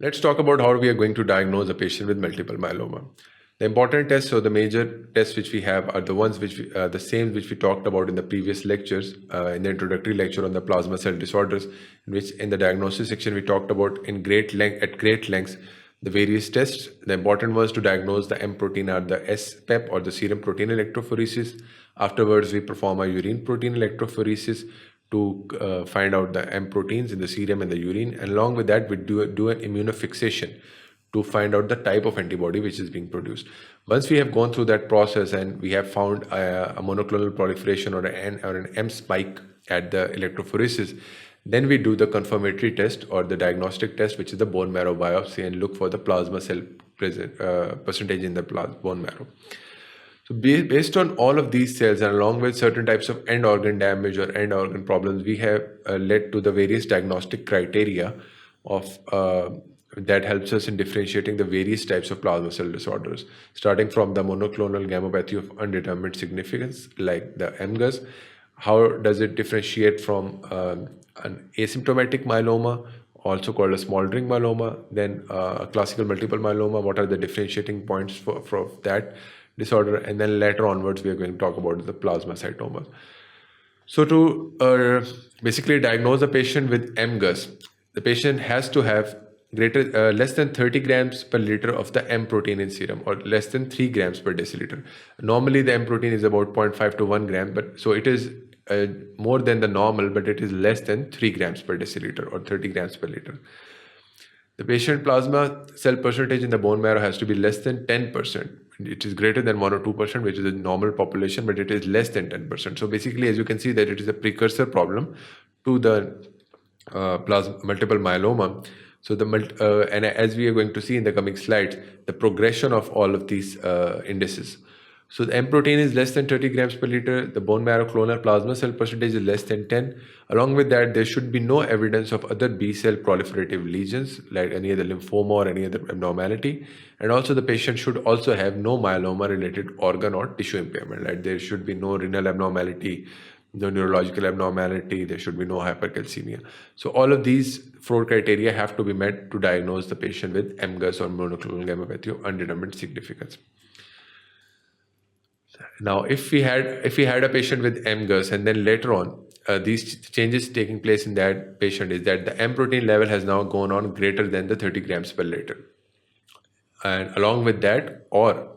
Let's talk about how we are going to diagnose a patient with multiple myeloma. The important tests or the major tests which we have are the ones which the same which we talked about in the previous lectures, in the introductory lecture on the plasma cell disorders, in which in the diagnosis section we talked about at great lengths the various tests. The important ones to diagnose the M protein are the SPEP or the serum protein electrophoresis. Afterwards, we perform a urine protein electrophoresis to find out the M proteins in the serum and the urine. And along with that, we do an immunofixation to find out the type of antibody which is being produced. Once we have gone through that process and we have found a monoclonal proliferation or an M spike at the electrophoresis, then we do the confirmatory test or the diagnostic test, which is the bone marrow biopsy, and look for the plasma cell percentage in the bone marrow. So based on all of these cells and along with certain types of end organ damage or end organ problems, we have led to the various diagnostic criteria of that helps us in differentiating the various types of plasma cell disorders, starting from the monoclonal gammopathy of undetermined significance, like the MGUS. How does it differentiate from an asymptomatic myeloma, also called a smoldering myeloma, then classical multiple myeloma? What are the differentiating points for that disorder? And then later onwards, we are going to talk about the plasmacytomas. So to basically diagnose a patient with MGUS, the patient has to have less than 30 grams per liter of the M protein in serum, or less than 3 grams per deciliter. Normally, the M protein is about 0.5 to 1 gram, but so it is more than the normal, but it is less than 3 grams per deciliter or 30 grams per liter. The patient plasma cell percentage in the bone marrow has to be less than 10%. It is greater than 1 or 2%, which is a normal population, but it is less than 10%. So basically, as you can see, that it is a precursor problem to the multiple myeloma. So and as we are going to see in the coming slides, the progression of all of these indices. So the M protein is less than 30 grams per liter. The bone marrow clonal plasma cell percentage is less than 10. Along with that, there should be no evidence of other B cell proliferative lesions like any other lymphoma or any other abnormality. And also the patient should also have no myeloma related organ or tissue impairment. Like there should be no renal abnormality, no neurological abnormality, there should be no hypercalcemia. So all of these 4 criteria have to be met to diagnose the patient with MGUS or monoclonal gammopathy of undetermined significance. Now, if we had a patient with MGUS and then later on these changes taking place in that patient is that the M protein level has now gone on greater than the 30 grams per liter. And along with that, or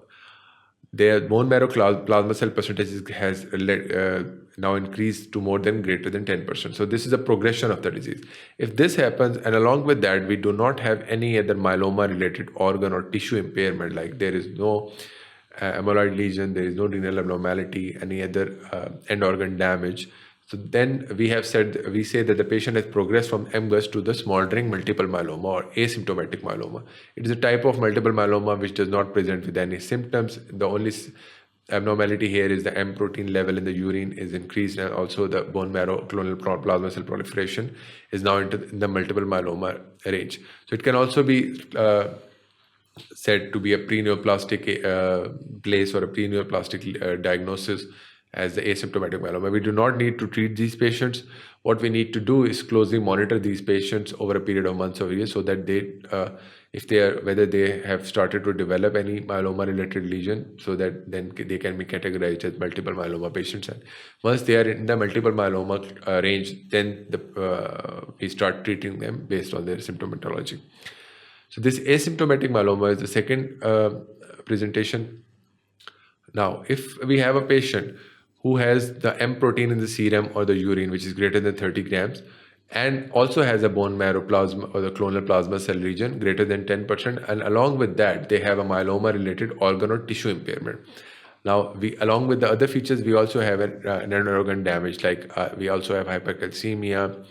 their bone marrow plasma cell percentage has now increased to more than greater than 10%. So this is a progression of the disease. If this happens, and along with that, we do not have any other myeloma-related organ or tissue impairment, like there is no amyloid lesion, there is no renal abnormality, any other end organ damage. So then we say that the patient has progressed from MGUS to the smoldering multiple myeloma or asymptomatic myeloma. It is a type of multiple myeloma which does not present with any symptoms. The only abnormality here is the M protein level in the urine is increased, and also the bone marrow clonal plasma cell proliferation is now in the multiple myeloma range. So it can also be said to be a pre-neoplastic place or a pre-neoplastic diagnosis as the asymptomatic myeloma. We do not need to treat these patients. What we need to do is closely monitor these patients over a period of months or years so that whether they have started to develop any myeloma-related lesion, so that then they can be categorized as multiple myeloma patients. And once they are in the multiple myeloma range, then we start treating them based on their symptomatology. So this asymptomatic myeloma is the second presentation. Now, if we have a patient who has the M protein in the serum or the urine, which is greater than 30 grams, and also has a bone marrow plasma or the clonal plasma cell region greater than 10%, and along with that, they have a myeloma-related organ or tissue impairment. Now, along with the other features, we also have an organ damage, like we also have hypercalcemia,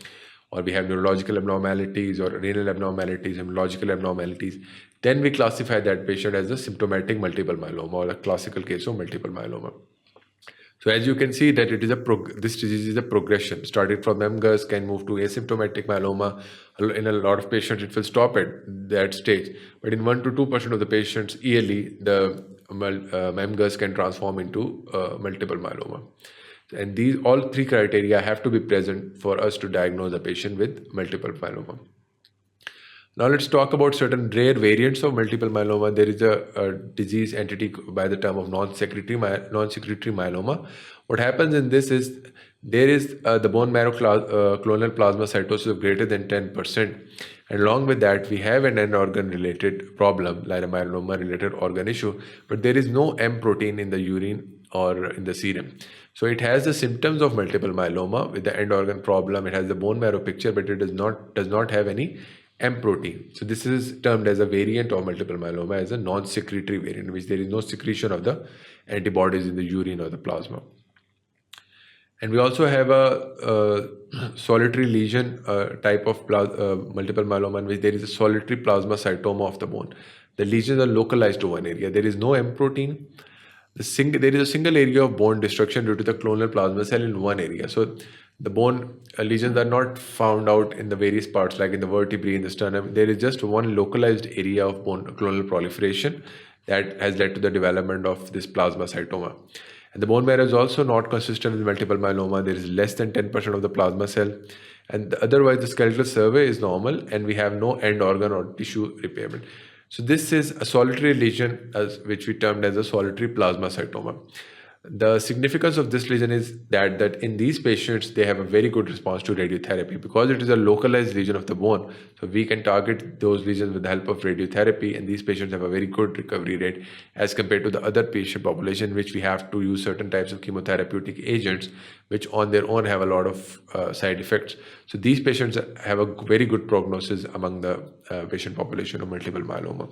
or we have neurological abnormalities or renal abnormalities, hematological abnormalities. Then we classify that patient as a symptomatic multiple myeloma or a classical case of multiple myeloma. So as you can see that it is this disease is a progression. Starting from MGUS can move to asymptomatic myeloma. In a lot of patients, it will stop at that stage. But in 1 to 2% of the patients yearly, the MGUS can transform into multiple myeloma. And all 3 criteria have to be present for us to diagnose a patient with multiple myeloma. Now let's talk about certain rare variants of multiple myeloma. There is a disease entity by the term of non-secretory myeloma. What happens in this is there is the bone marrow clonal plasmacytosis of greater than 10%. And along with that, we have an end organ related problem, like a myeloma related organ issue, but there is no M protein in the urine or in the serum. So it has the symptoms of multiple myeloma with the end organ problem. It has the bone marrow picture, but it does not have any M protein. So this is termed as a variant of multiple myeloma, as a non-secretory variant, in which there is no secretion of the antibodies in the urine or the plasma. And we also have a solitary lesion type of multiple myeloma, in which there is a solitary plasmacytoma of the bone. The lesions are localized to one area. There is no M protein. There is a single area of bone destruction due to the clonal plasma cell in one area. So the bone lesions are not found out in the various parts, like in the vertebrae, in the sternum. There is just one localized area of bone clonal proliferation that has led to the development of this plasmacytoma. And the bone marrow is also not consistent with multiple myeloma. There is less than 10% of the plasma cell. And otherwise, the skeletal survey is normal, and we have no end organ or tissue repairment. So this is a solitary lesion, which we termed as a solitary plasmacytoma. The significance of this lesion is that in these patients, they have a very good response to radiotherapy because it is a localized lesion of the bone. So we can target those lesions with the help of radiotherapy, and these patients have a very good recovery rate as compared to the other patient population, which we have to use certain types of chemotherapeutic agents, which on their own have a lot of side effects. So these patients have a very good prognosis among the patient population of multiple myeloma.